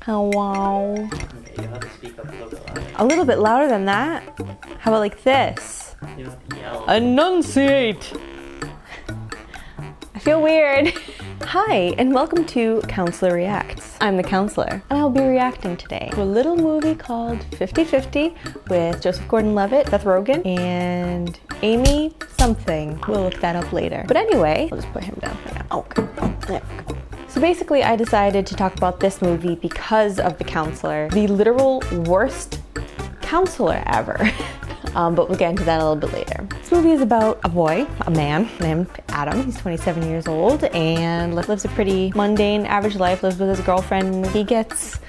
Hello. Okay, you have to speak up a little bit louder. A little bit louder than that? How about like this? You don't have to yell. Enunciate! I feel weird. Hi, and welcome to Counselor Reacts. I'm the counselor, and I'll be reacting today to a little movie called 50-50 with Joseph Gordon-Levitt, Seth Rogen, and Amy something. We'll look that up later. But anyway, I'll just put him down for now. Okay. There we go. So basically, I decided to talk about this movie because of The Counselor, the literal worst counselor ever. But we'll get into that a little bit later. This movie is about a boy, a man named Adam. He's 27 years old and lives a pretty mundane, average life, lives with his girlfriend. He gets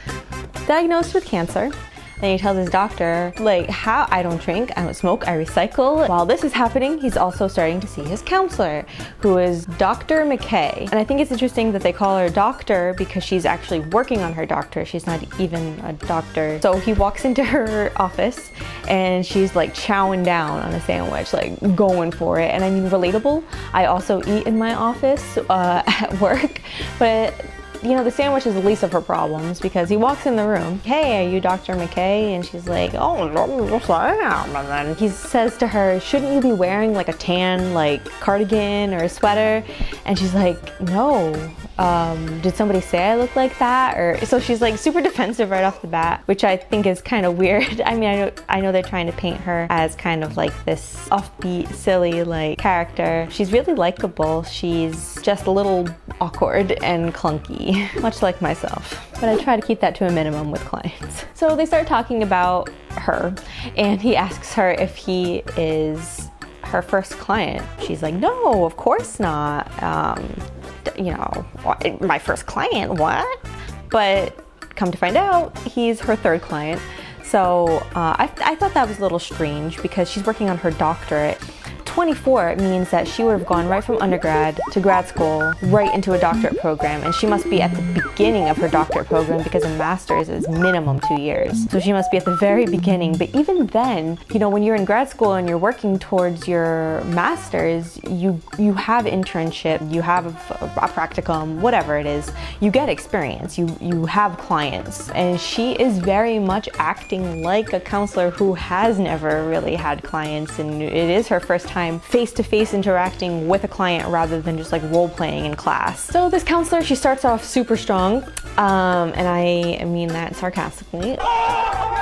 diagnosed with cancer. Then he tells his doctor, like, how I don't drink, I don't smoke, I recycle. While this is happening, he's also starting to see his counselor, who is Dr. McKay. And I think it's interesting that they call her doctor because she's actually working on her doctor. She's not even a doctor. So he walks into her office and she's like chowing down on a sandwich, like going for it. And I mean, relatable. I also eat in my office at work, but you know, the sandwich is the least of her problems because he walks in the room. Hey, are you Dr. McKay? And she's like, oh, yes I am. And then he says to her, shouldn't you be wearing like a tan, like cardigan or a sweater? And she's like, no. Did somebody say I look like that? Or so she's like super defensive right off the bat, which I think is kind of weird. I mean, I know they're trying to paint her as kind of like this offbeat, silly like character. She's really likable. She's just a little awkward and clunky, much like myself. But I try to keep that to a minimum with clients. So they start talking about her, and he asks her if he is her first client. She's like, no, of course not. You know, my first client, what? But come to find out, he's her third client. So I thought that was a little strange because she's working on her doctorate. 24 means that she would have gone right from undergrad to grad school, right into a doctorate program, and she must be at the beginning of her doctorate program because a master's is minimum 2 years. So she must be at the very beginning. But even then, you know, when you're in grad school and you're working towards your master's, you have internship, you have a practicum, whatever it is, you get experience, you have clients. And she is very much acting like a counselor who has never really had clients, and it is her first time face-to-face interacting with a client rather than just like role-playing in class. So this counselor, she starts off super strong, and I mean that sarcastically.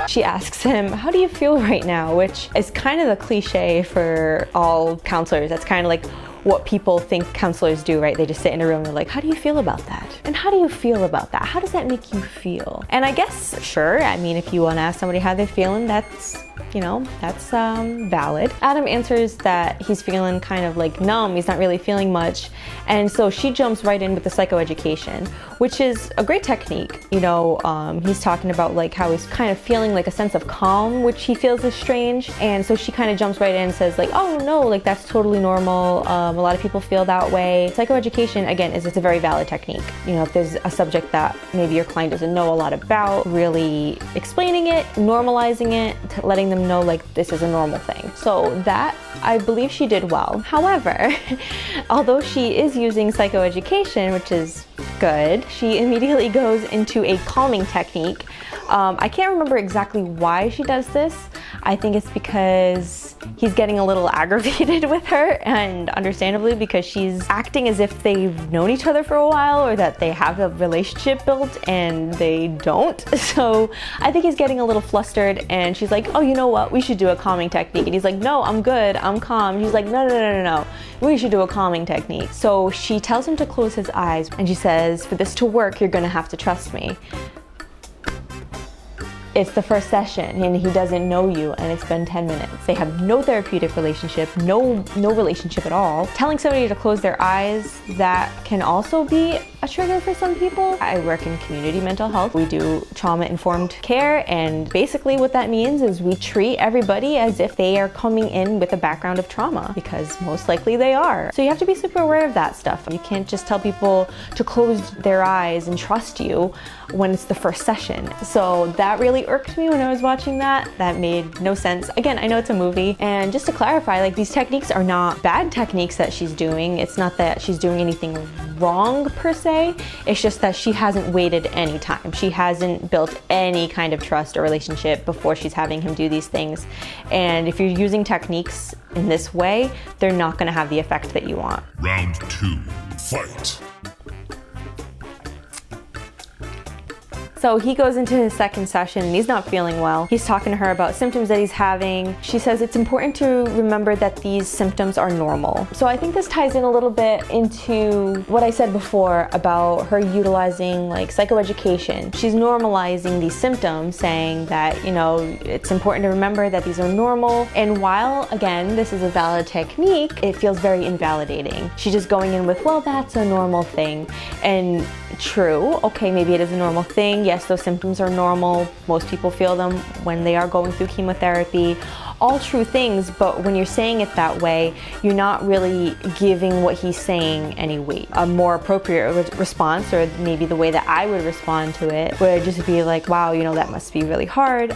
She asks him, how do you feel right now? Which is kind of the cliche for all counselors. That's kind of like what people think counselors do, right? They just sit in a room and they're like, how do you feel about that? And how do you feel about that? How does that make you feel? And I guess, sure, I mean, if you want to ask somebody how they're feeling, that's, you know, that's valid. Adam answers that he's feeling kind of like numb, he's not really feeling much. And so she jumps right in with the psychoeducation, which is a great technique. You know, he's talking about like how he's kind of feeling like a sense of calm, which he feels is strange. And so she kind of jumps right in and says like, oh no, like that's totally normal. A lot of people feel that way. Psychoeducation, again, is it's a very valid technique. You know, if there's a subject that maybe your client doesn't know a lot about, really explaining it, normalizing it, letting them know like this is a normal thing. So that, I believe she did well. However, although she is using psychoeducation, which is good, she immediately goes into a calming technique. I can't remember exactly why she does this. I think it's because he's getting a little aggravated with her, and understandably, because she's acting as if they've known each other for a while or that they have a relationship built and they don't. So I think he's getting a little flustered, and she's like, oh, you know what? We should do a calming technique. And he's like, no, I'm good, I'm calm. She's like, no. We should do a calming technique. So she tells him to close his eyes, and she says, for this to work, you're gonna have to trust me. It's the first session and he doesn't know you and it's been 10 minutes. They have no therapeutic relationship, no relationship at all. Telling somebody to close their eyes, that can also be a trigger for some people. I work in community mental health. We do trauma-informed care, and basically what that means is we treat everybody as if they are coming in with a background of trauma, because most likely they are. So you have to be super aware of that stuff. You can't just tell people to close their eyes and trust you when it's the first session. So that really really irked me when I was watching that. That made no sense. Again, I know it's a movie, and just to clarify, like, these techniques are not bad techniques that she's doing. It's not that she's doing anything wrong per se. It's just that she hasn't waited any time. She hasn't built any kind of trust or relationship before she's having him do these things. And if you're using techniques in this way, they're not going to have the effect that you want. Round 2, fight. So he goes into his second session and he's not feeling well. He's talking to her about symptoms that he's having. She says it's important to remember that these symptoms are normal. So I think this ties in a little bit into what I said before about her utilizing like psychoeducation. She's normalizing these symptoms, saying that, you know, it's important to remember that these are normal. And while, again, this is a valid technique, it feels very invalidating. She's just going in with, well, that's a normal thing. And true, okay, maybe it is a normal thing. Yes, those symptoms are normal. Most people feel them when they are going through chemotherapy. All true things, but when you're saying it that way, you're not really giving what he's saying any weight. A more appropriate response, or maybe the way that I would respond to it, would just be like, wow, you know, that must be really hard.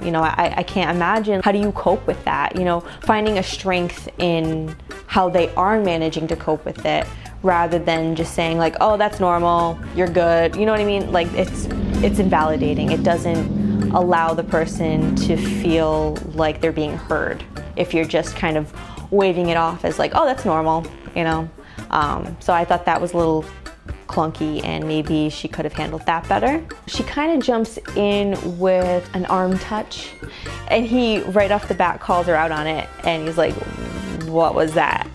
You know, I can't imagine. How do you cope with that? You know, finding a strength in how they are managing to cope with it, rather than just saying like, oh, that's normal, you're good. You know what I mean? Like, it's invalidating. It doesn't allow the person to feel like they're being heard if you're just kind of waving it off as like, oh, that's normal, you know? So I thought that was a little clunky, and maybe she could have handled that better. She kind of jumps in with an arm touch, and he right off the bat calls her out on it, and he's like, what was that?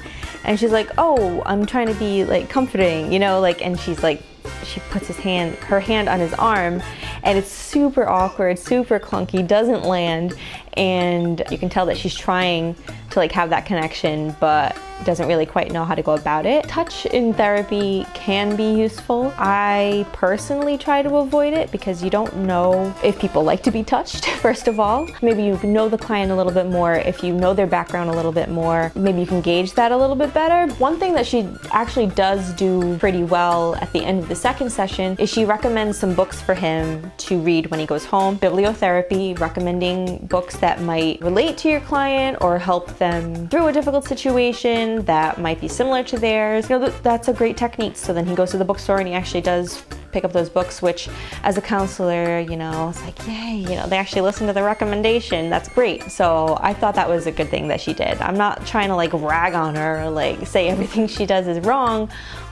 And she's like, oh, I'm trying to be like comforting, you know, like, and she's like, she puts her hand on his arm, and it's super awkward, super clunky, doesn't land, and you can tell that she's trying to like have that connection, but doesn't really quite know how to go about it. Touch in therapy can be useful. I personally try to avoid it because you don't know if people like to be touched, first of all. Maybe you know the client a little bit more. If you know their background a little bit more, maybe you can gauge that a little bit better. One thing that she actually does do pretty well at the end of the second session is she recommends some books for him to read when he goes home. Bibliotherapy, recommending books that might relate to your client or help them through a difficult situation that might be similar to theirs. You know, that's a great technique. So then he goes to the bookstore and he actually does pick up those books, which as a counselor, you know, it's like, yay, you know, they actually listen to the recommendation. That's great. So I thought that was a good thing that she did. I'm not trying to like rag on her or like say everything she does is wrong.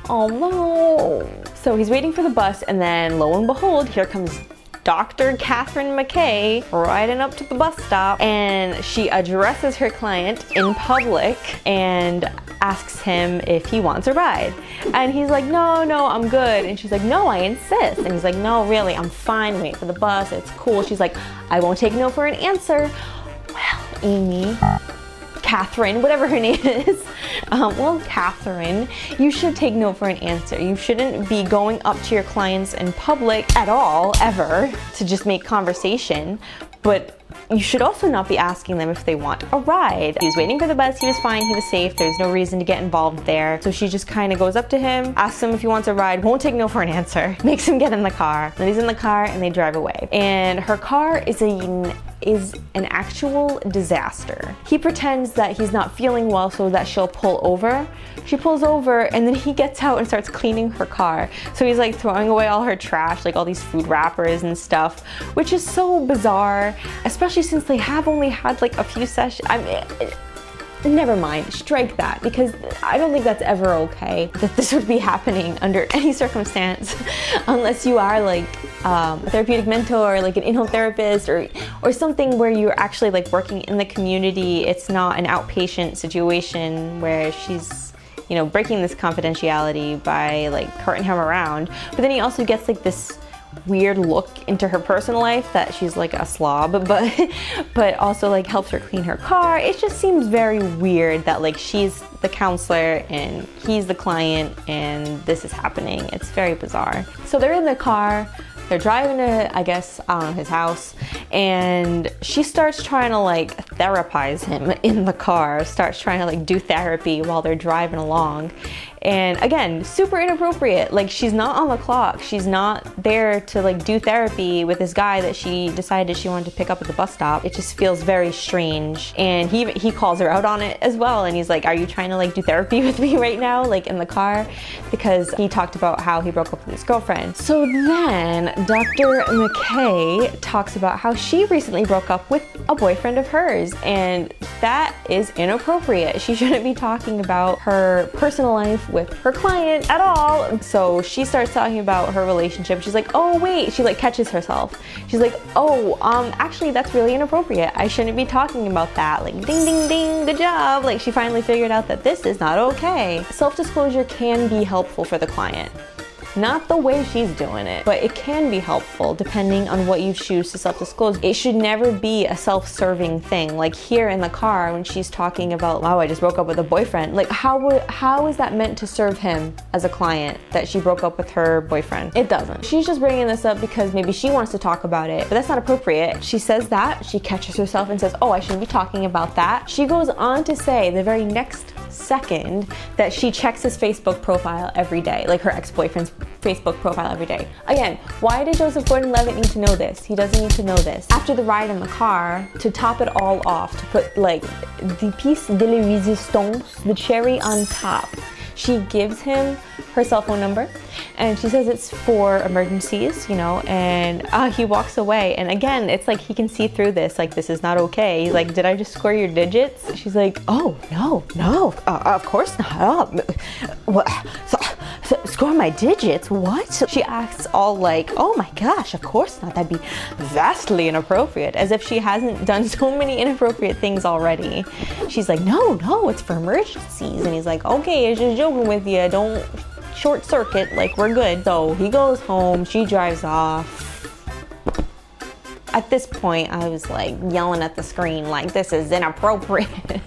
Oh no. So he's waiting for the bus, and then lo and behold, here comes Dr. Catherine McKay riding up to the bus stop, and she addresses her client in public and asks him if he wants a ride. And he's like, no, I'm good. And she's like, no, I insist. And he's like, no, really, I'm fine. Wait for the bus. It's cool. She's like, I won't take no for an answer. Well, Amy, Catherine, whatever her name is. Well, Catherine, you should take no for an answer. You shouldn't be going up to your clients in public at all, ever, to just make conversation. But you should also not be asking them if they want a ride. He was waiting for the bus, he was fine, he was safe, there's no reason to get involved there. So she just kind of goes up to him, asks him if he wants a ride, won't take no for an answer, makes him get in the car. Then he's in the car and they drive away. And her car is an actual disaster. He pretends that he's not feeling well so that she'll pull over. She pulls over, and then he gets out and starts cleaning her car. So he's like throwing away all her trash, like all these food wrappers and stuff, which is so bizarre, especially since they have only had like a few sessions. I mean, never mind, strike that, because I don't think that's ever okay that this would be happening under any circumstance unless you are like a therapeutic mentor or like an in-home therapist or something where you're actually like working in the community. It's not an outpatient situation where she's, you know, breaking this confidentiality by like carting him around. But then he also gets like this weird look into her personal life that she's like a slob, but also like helps her clean her car. It just seems very weird that like she's the counselor and he's the client and this is happening. It's very bizarre. So they're in the car, they're driving to, I guess, his house, and she starts trying to like therapize him in the car, starts trying to like do therapy while they're driving along. And again, super inappropriate. Like, she's not on the clock. She's not there to like do therapy with this guy that she decided she wanted to pick up at the bus stop. It just feels very strange. And he calls her out on it as well. And he's like, are you trying to like do therapy with me right now? Like in the car? Because he talked about how he broke up with his girlfriend. So then Dr. McKay talks about how she recently broke up with a boyfriend of hers. And that is inappropriate. She shouldn't be talking about her personal life with her client at all. So she starts talking about her relationship. She's like, oh wait, she like catches herself. She's like, oh, actually that's really inappropriate. I shouldn't be talking about that. Like, ding, ding, ding, good job. Like, she finally figured out that this is not okay. Self-disclosure can be helpful for the client. Not the way she's doing it, but it can be helpful depending on what you choose to self-disclose. It should never be a self-serving thing. Like here in the car when she's talking about, wow, I just broke up with a boyfriend. Like how is that meant to serve him as a client that she broke up with her boyfriend? It doesn't. She's just bringing this up because maybe she wants to talk about it, but that's not appropriate. She says that, she catches herself and says, oh, I shouldn't be talking about that. She goes on to say the very next second that she checks his Facebook profile every day, like her ex-boyfriend's Facebook profile every day. Again, why did Joseph Gordon-Levitt need to know this? He doesn't need to know this. After the ride in the car, to top it all off, to put like the piece de la resistance, the cherry on top, she gives him her cell phone number and she says it's for emergencies, you know, and he walks away. And again, it's like he can see through this, like this is not okay. He's like, did I just score your digits? She's like, oh, no, of course not. What? Score my digits? What? She acts all like, oh my gosh, of course not. That'd be vastly inappropriate, as if she hasn't done so many inappropriate things already. She's like, no, it's for emergencies. And he's like, okay, I was just joking with you. Don't short circuit, like we're good. So he goes home, she drives off. At this point, I was like yelling at the screen, like this is inappropriate.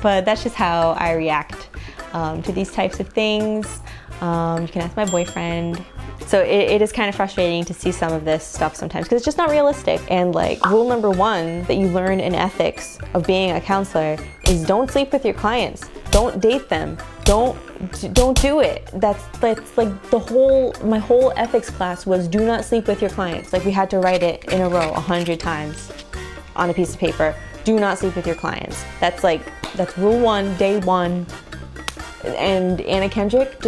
But that's just how I react to these types of things. You can ask my boyfriend. So it is kind of frustrating to see some of this stuff sometimes because it's just not realistic. And like rule number one that you learn in ethics of being a counselor is don't sleep with your clients. Don't date them. Don't do it. That's like my whole ethics class was do not sleep with your clients. Like we had to write it in a row 100 times on a piece of paper. Do not sleep with your clients. That's rule one, day one. And Anna Kendrick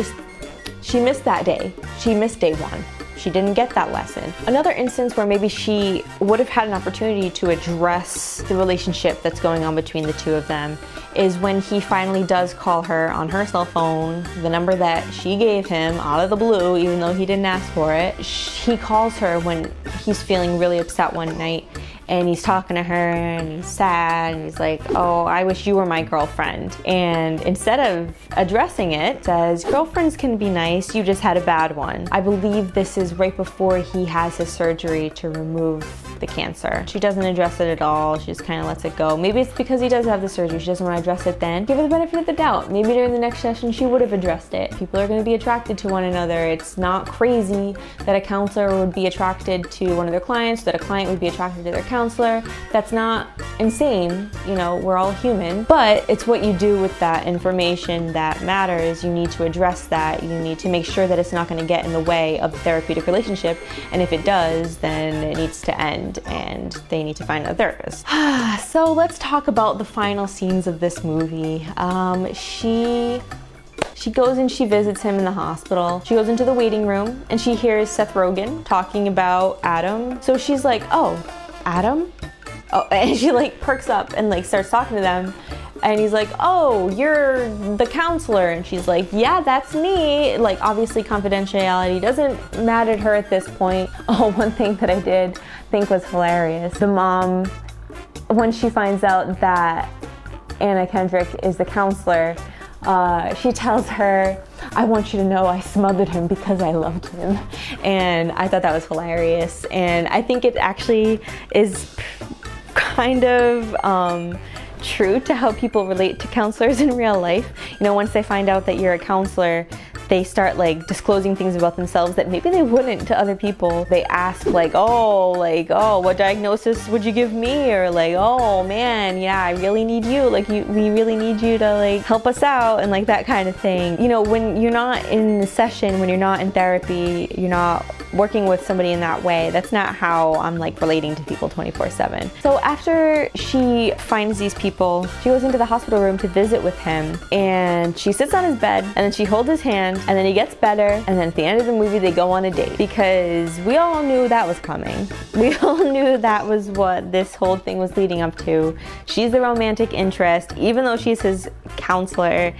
she missed that day. She missed day one. She didn't get that lesson. Another instance where maybe she would have had an opportunity to address the relationship that's going on between the two of them is when he finally does call her on her cell phone, the number that she gave him out of the blue, even though he didn't ask for it. He calls her when he's feeling really upset one night and he's talking to her and he's sad and he's like, oh, I wish you were my girlfriend. And instead of addressing it, says, girlfriends can be nice, you just had a bad one. I believe this is right before he has his surgery to remove the cancer. She doesn't address it at all. She just kind of lets it go. Maybe it's because he does have the surgery. She doesn't want to address it then. Give her the benefit of the doubt. Maybe during the next session she would have addressed it. People are going to be attracted to one another. It's not crazy that a counselor would be attracted to one of their clients, that a client would be attracted to their counselor. That's not insane. You know, we're all human. But it's what you do with that information that matters. You need to address that. You need to make sure that it's not going to get in the way of the therapeutic relationship. And if it does, then it needs to end and they need to find a therapist. So let's talk about the final scenes of this movie. She goes and she visits him in the hospital. She goes into the waiting room and she hears Seth Rogen talking about Adam. So she's like, oh, Adam? Oh, and she like perks up and like starts talking to them. And he's like, oh, you're the counselor. And she's like, yeah, that's me. Like, obviously confidentiality doesn't matter to her at this point. Oh, one thing that I did think was hilarious. The mom, when she finds out that Anna Kendrick is the counselor, she tells her, I want you to know I smothered him because I loved him. And I thought that was hilarious. And I think it actually is kind of true to how people relate to counselors in real life. You know, once they find out that you're a counselor, they start like disclosing things about themselves that maybe they wouldn't to other people. They ask like, oh, what diagnosis would you give me? Or like, oh man, yeah, I really need you. Like we really need you to like help us out, and like that kind of thing. You know, when you're not in a session, when you're not in therapy, you're not working with somebody in that way. That's not how I'm like relating to people 24/7. So after she finds these people, she goes into the hospital room to visit with him, and she sits on his bed, and then she holds his hand, and then he gets better, and then at the end of the movie they go on a date, because we all knew that was coming. We all knew that was what this whole thing was leading up to. She's the romantic interest, even though she's his counselor.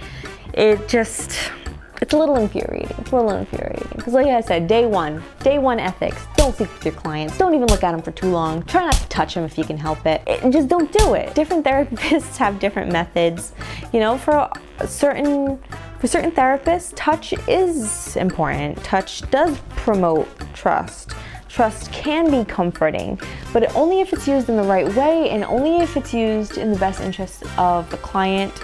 It's a little infuriating. It's a little infuriating. Because like I said, day one ethics. Don't sleep with your clients. Don't even look at them for too long. Try not to touch them if you can help it. Just don't do it. Different therapists have different methods. You know, for certain therapists, touch is important. Touch does promote trust. Trust can be comforting, but only if it's used in the right way, and only if it's used in the best interest of the client.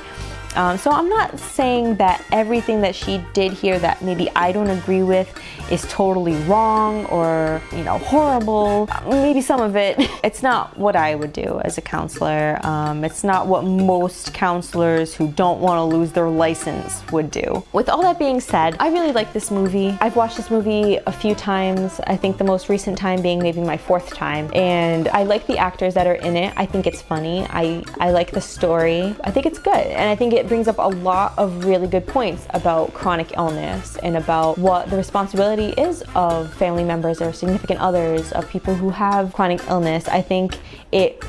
So I'm not saying that everything that she did here that maybe I don't agree with is totally wrong or, you know, horrible. Maybe some of it. It's not what I would do as a counselor. It's not what most counselors who don't want to lose their license would do. With all that being said, I really like this movie. I've watched this movie a few times. I think the most recent time being maybe my 4th time. And I like the actors that are in it. I think it's funny. I like the story. I think it's good. And I think it brings up a lot of really good points about chronic illness and about what the responsibility is of family members or significant others of people who have chronic illness. I think it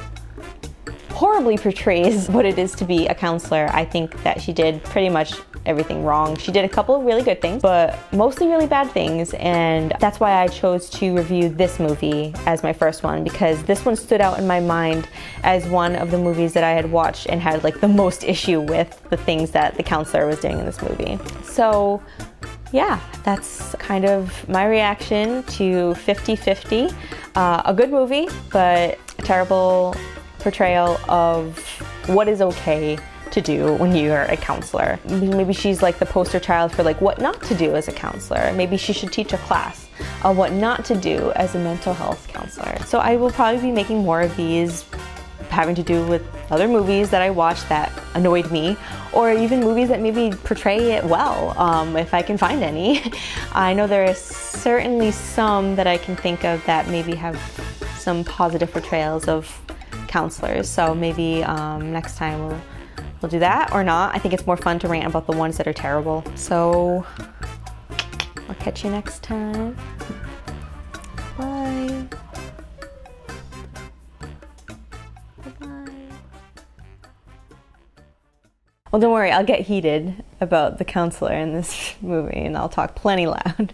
horribly portrays what it is to be a counselor. I think that she did pretty much everything wrong. She did a couple of really good things, but mostly really bad things, and that's why I chose to review this movie as my first one, because this one stood out in my mind as one of the movies that I had watched and had like the most issue with the things that the counselor was doing in this movie. So yeah, that's kind of my reaction to 50-50. A good movie, but a terrible portrayal of what is okay to do when you're a counselor. Maybe she's like the poster child for like what not to do as a counselor. Maybe she should teach a class on what not to do as a mental health counselor. So I will probably be making more of these having to do with other movies that I watched that annoyed me, or even movies that maybe portray it well, if I can find any. I know there is certainly some that I can think of that maybe have some positive portrayals of counselors. So maybe next time we'll do that, or not. I think it's more fun to rant about the ones that are terrible. So I'll catch you next time. Bye. Bye-bye. Well, don't worry, I'll get heated about the counselor in this movie, and I'll talk plenty loud.